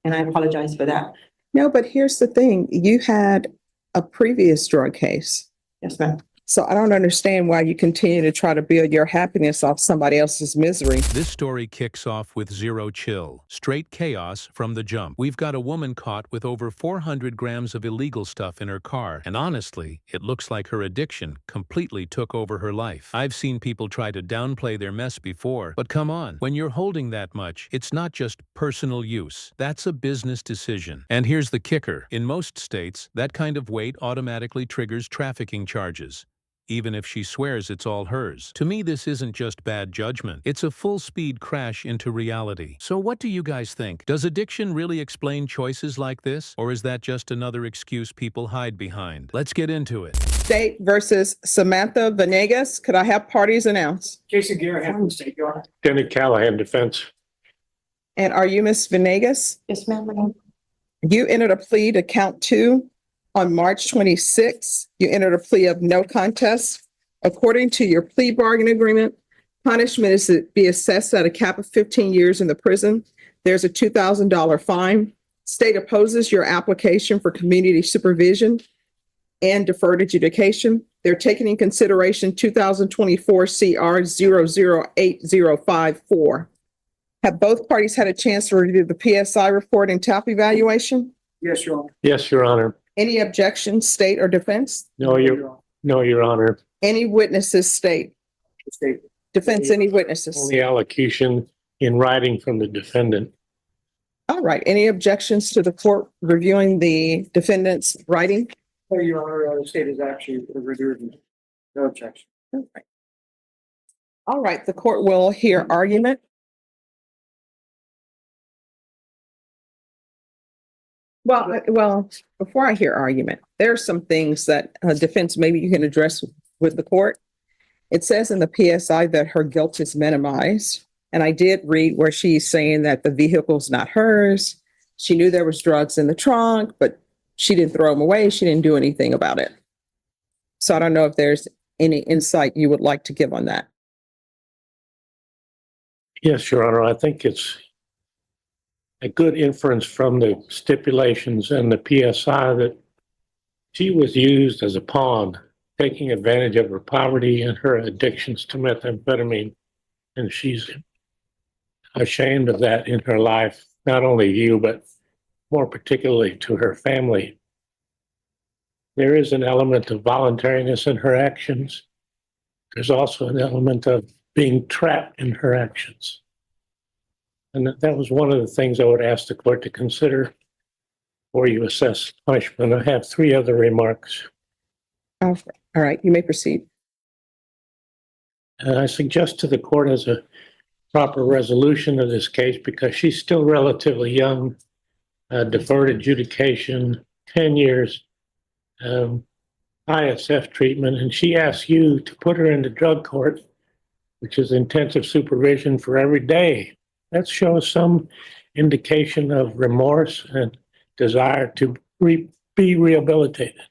and I apologize for that. No, but here's the thing. You had a previous drug case. Yes, ma'am. So I don't understand why you continue to try to build your happiness off somebody else's misery. This story kicks off with zero chill, straight chaos from the jump. We've got a woman caught with over 400 grams of illegal stuff in her car, and honestly, it looks like her addiction completely took over her life. I've seen people try to downplay their mess before, but come on, when you're holding that much, it's not just personal use. That's a business decision. And here's the kicker. In most states, that kind of weight automatically triggers trafficking charges, even if she swears it's all hers. To me, this isn't just bad judgment. It's a full-speed crash into reality. So what do you guys think? Does addiction really explain choices like this? Or is that just another excuse people hide behind? Let's get into it. State versus Samantha Venegas. Could I have parties announced? Jason Garrett from the State, Your Honor. Denny Callahan, defense. And are you Miss Venegas? Yes, ma'am. You entered a plea to count 2 on March 26th. You entered a plea of no contest. According to your plea bargain agreement, punishment is to be assessed at a cap of 15 years in the prison. There's a $2,000 fine. State opposes your application for community supervision and deferred adjudication. They're taking in consideration 2024 CR 008054. Have both parties had a chance to review the PSI report and TAP evaluation? Yes, Your Honor. Yes, Your Honor. Any objections, state or defense? No, Your Honor. Any witnesses, state? State. Defense, any witnesses? Only allocution in writing from the defendant. All right. Any objections to the court reviewing the defendant's writing? No, Your Honor, the state is actually reserved. No objection. All right. The court will hear argument. Well, before I hear argument, there are some things that defense maybe you can address with the court. It says in the PSI that her guilt is minimized. And I did read where she's saying that the vehicle's not hers. She knew there was drugs in the trunk, but she didn't throw them away. She didn't do anything about it. So I don't know if there's any insight you would like to give on that. Yes, Your Honor. I think it's a good inference from the stipulations and the PSI that she was used as a pawn, taking advantage of her poverty and her addictions to methamphetamine. And she's ashamed of that in her life, not only you, but more particularly to her family. There is an element of voluntariness in her actions. There's also an element of being trapped in her actions. And that was one of the things I would ask the court to consider before you assess punishment. I have 3 other remarks. All right. You may proceed. And I suggest to the court as a proper resolution of this case, because she's still relatively young, deferred adjudication, 10 years, ISF treatment, and she asks you to put her into drug court, which is intensive supervision for every day. That shows some indication of remorse and desire to be rehabilitated.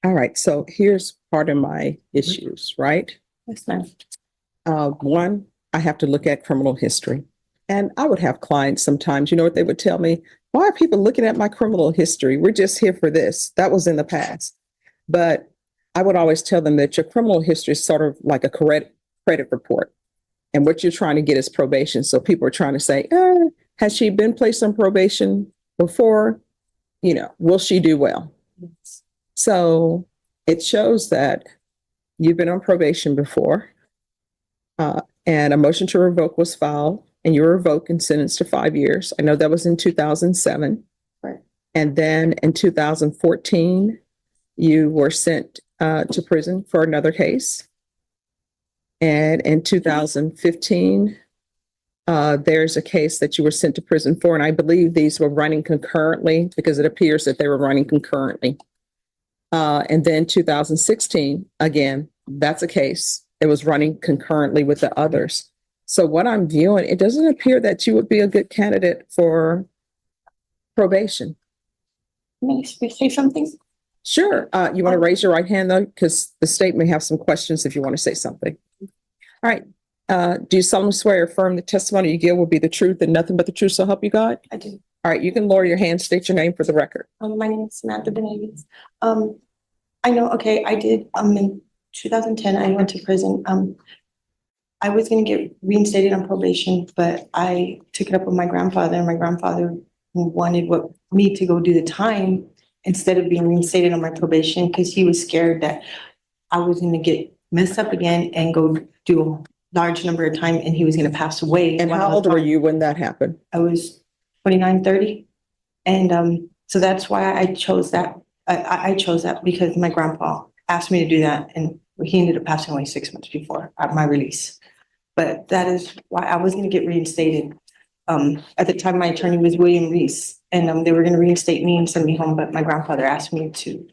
All right. So here's part of my issues, right? Yes, ma'am. One, I have to look at criminal history. And I would have clients sometimes, you know what they would tell me? Why are people looking at my criminal history? We're just here for this. That was in the past. But I would always tell them that your criminal history is sort of like a credit report. And what you're trying to get is probation. So people are trying to say, has she been placed on probation before? You know, will she do well? Yes. So it shows that you've been on probation before, and a motion to revoke was filed, and you were revoked and sentenced to 5 years. I know that was in 2007. Right. And then in 2014, you were sent to prison for another case. And in 2015, there's a case that you were sent to prison for, and I believe these were running concurrently because it appears that they were running concurrently. And then 2016, again, that's a case. It was running concurrently with the others. So what I'm viewing, it doesn't appear that you would be a good candidate for probation. May I say something? Sure. You want to raise your right hand though, because the state may have some questions if you want to say something. All right. Do you solemnly swear or affirm the testimony you give will be the truth and nothing but the truth, so help you God? I do. All right, you can lower your hand, state your name for the record. My name is Samantha Benavides. I know, okay, I did, in 2010, I went to prison. I was gonna get reinstated on probation, but I took it up with my grandfather, and my grandfather wanted me to go do the time instead of being reinstated on my probation, because he was scared that I was gonna get messed up again and go do a large number of time, and he was gonna pass away. And while I how was old were gone. you when that happened? I was 29, 30. And so that's why I chose that. I chose that because my grandpa asked me to do that, and he ended up passing away 6 months before my release. But that is why I was going to get reinstated. At the time, my attorney was William Reese, and they were going to reinstate me and send me home. But my grandfather asked me to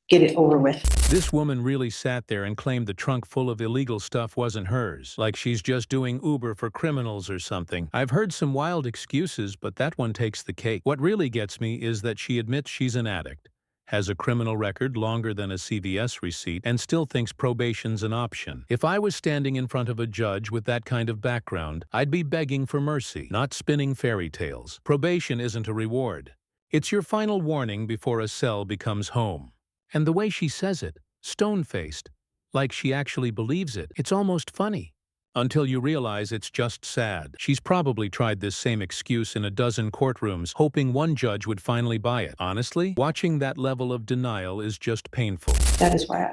get it over with. This woman really sat there and claimed the trunk full of illegal stuff wasn't hers, like she's just doing Uber for criminals or something. I've heard some wild excuses, but that one takes the cake. What really gets me is that she admits she's an addict, has a criminal record longer than a CVS receipt, and still thinks probation's an option. If I was standing in front of a judge with that kind of background, I'd be begging for mercy, not spinning fairy tales. Probation isn't a reward. It's your final warning before a cell becomes home. And the way she says it, stone-faced, like she actually believes it, it's almost funny. Until you realize it's just sad. She's probably tried this same excuse in a dozen courtrooms, hoping one judge would finally buy it. Honestly, watching that level of denial is just painful. That is why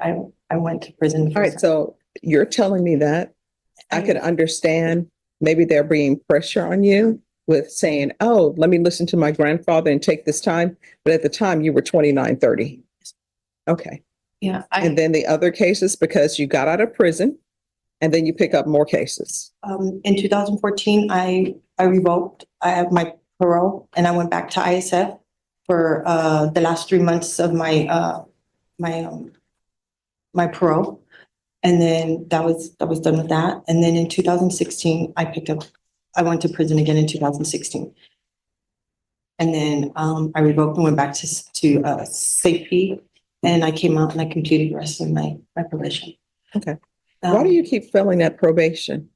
I went to prison. All right, so you're telling me that. I could understand maybe there being pressure on you with saying, oh, let me listen to my grandfather and take this time. But at the time you were 29, 30. Okay. Yeah. And then the other cases, because you got out of prison and then you pick up more cases. In 2014, I revoked. I have my parole, and I went back to ISF for the last 3 months of my parole, and then that was done with that. And then in 2016, I went to prison again in 2016, and then I revoked and went back to safety, and I came out and I completed the rest of my probation. Okay. Why do you keep failing at probation?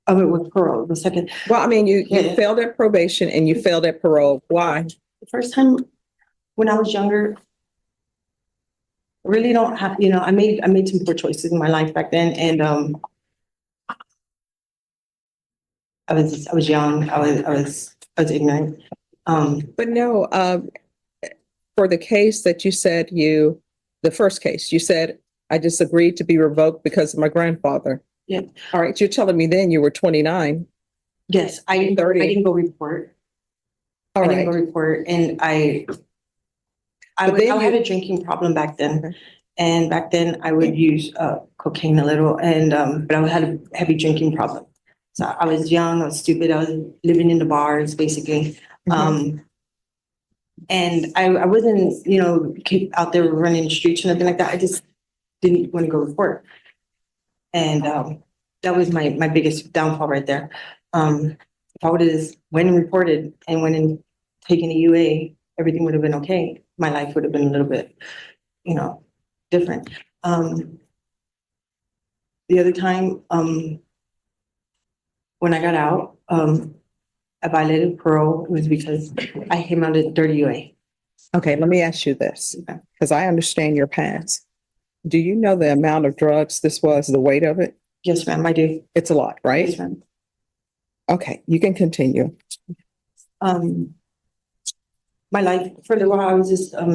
Oh, it was parole. The second. Well, I mean, you Yeah. failed at probation and you failed at parole. Why? The first time when I was younger, I really don't have, I made some poor choices in my life back then, and I was young, I was ignorant. But no, for the case that you said the first case, you said, I just agreed to be revoked because of my grandfather. Yeah. All right, you're telling me then you were 29. Yes, I didn't 30. go report. All I didn't go right. report, and I But then had you- a drinking problem back then. Okay. And back then I would use cocaine a little, and but I had a heavy drinking problem. So I was young, I was stupid, I was living in the bars basically. And I wasn't, keep out there running the streets or nothing like that. I just didn't want to go report. And that was my biggest downfall right there. If I would have just went and reported and went and taken a UA, everything would have been okay. My life would have been a little bit, different. The other time, when I got out, I violated parole. It was because I came out as dirty UA. Okay, let me ask you this, Okay. because I understand your past. Do you know the amount of drugs this was, the weight of it? Yes, ma'am, I do. It's a lot, right? Yes, ma'am. Okay, you can continue. My life for a little while, I was just, I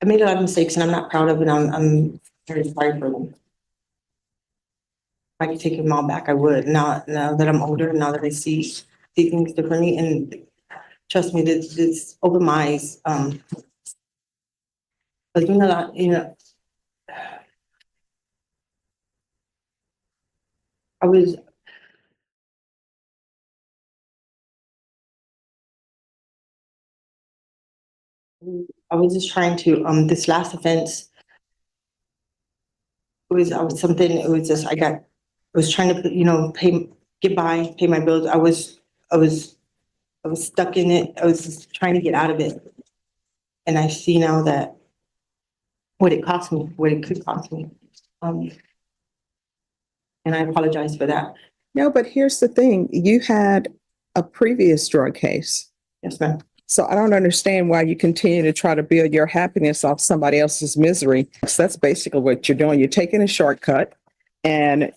made a lot of mistakes and I'm not proud of it. I'm very sorry for them. If I could take them all back, I would. Now that I'm older, now that I see things differently, and trust me, this opened my eyes. I was doing a lot, I was just trying to, this last offense it was something, it was just, I was trying to, get by, pay my bills. I was stuck in it. I was just trying to get out of it. And I see now that what it cost me, what it could cost me. and I apologize for that. No, but here's the thing. You had a previous drug case. Yes, ma'am. So I don't understand why you continue to try to build your happiness off somebody else's misery. So that's basically what you're doing. You're taking a shortcut and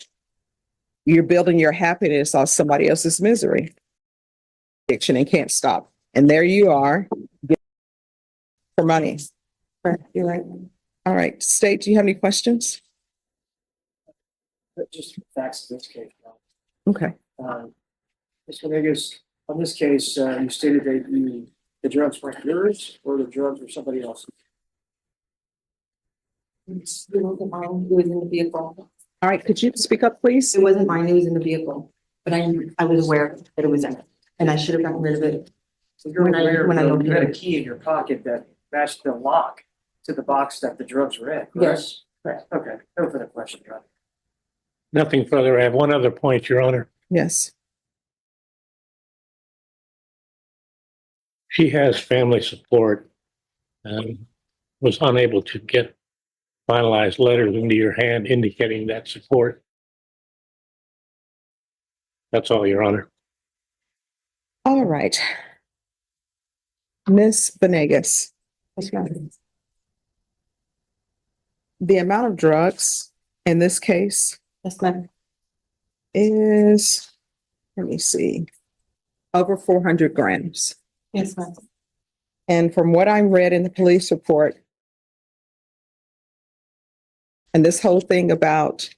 you're building your happiness off somebody else's misery. Addiction and can't stop. And there you are for money. Correct, you're right. All right. State, do you have any questions? Just facts of this case. Okay. Ms. Venegas, on this case, you stated that the drugs weren't yours or the drugs were somebody else's. It wasn't mine, it was in the vehicle. All right. Could you speak up, please? It wasn't mine, it was in the vehicle, but I was aware that it was in it, and I should have gotten rid of it. So you're When I- aware when I that opened you had a it. key in your pocket that matched the lock to the box that the drugs were in, correct? Yes, correct. Okay, no further question, Your Honor. Nothing further. I have one other point, Your Honor. Yes. She has family support and was unable to get finalized letters into your hand indicating that support. That's all, Your Honor. All right. Ms. Venegas, Yes, ma'am. the amount of drugs in this case Yes, ma'am. is, let me see, over 400 grams. Yes, ma'am. And from what I read in the police report, and this whole thing about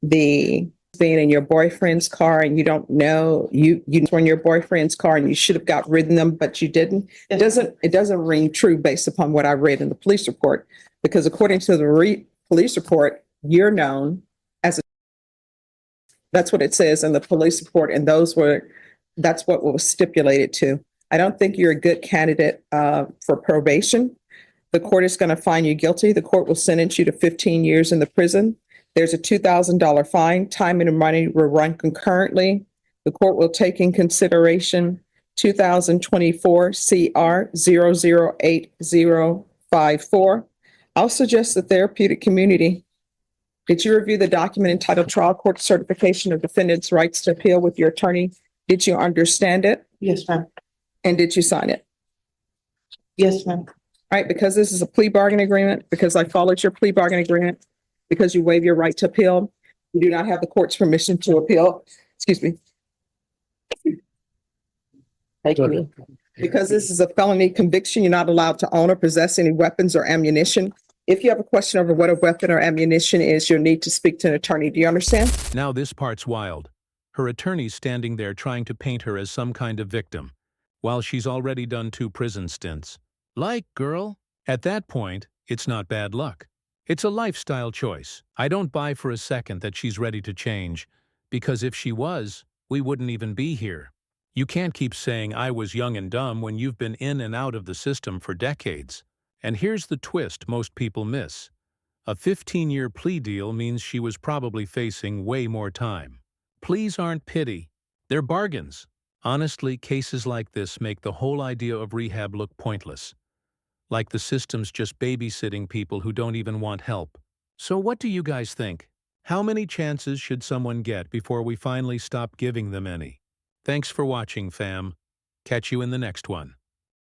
the being in your boyfriend's car and you don't know, you were in your boyfriend's car and you should have got rid of them, but you didn't. It doesn't ring true based upon what I read in the police report, because according to the police report, you're known as a, that's what it says in the police report. And that's what was stipulated to. I don't think you're a good candidate for probation. The court is going to find you guilty. The court will sentence you to 15 years in the prison. There's a $2,000 fine. Time and money will run concurrently. The court will take in consideration 2024 CR 008054. I'll suggest the therapeutic community. Did you review the document entitled Trial Court Certification of Defendant's Rights to Appeal with your attorney? Did you understand it? Yes, ma'am. And did you sign it? Yes, ma'am. All right, because this is a plea bargain agreement, because I followed your plea bargain agreement, because you waive your right to appeal, you do not have the court's permission to appeal. Excuse me. Thank you. Because this is a felony conviction, you're not allowed to own or possess any weapons or ammunition. If you have a question over what a weapon or ammunition is, you'll need to speak to an attorney. Do you understand? Now this part's wild. Her attorney's standing there trying to paint her as some kind of victim, while she's already done 2 prison stints. Like, girl, at that point, it's not bad luck. It's a lifestyle choice. I don't buy for a second that she's ready to change, because if she was, we wouldn't even be here. You can't keep saying I was young and dumb when you've been in and out of the system for decades. And here's the twist most people miss. A 15-year plea deal means she was probably facing way more time. Pleas aren't pity. They're bargains. Honestly, cases like this make the whole idea of rehab look pointless. Like the system's just babysitting people who don't even want help. So what do you guys think? How many chances should someone get before we finally stop giving them any? Thanks for watching, fam. Catch you in the next one.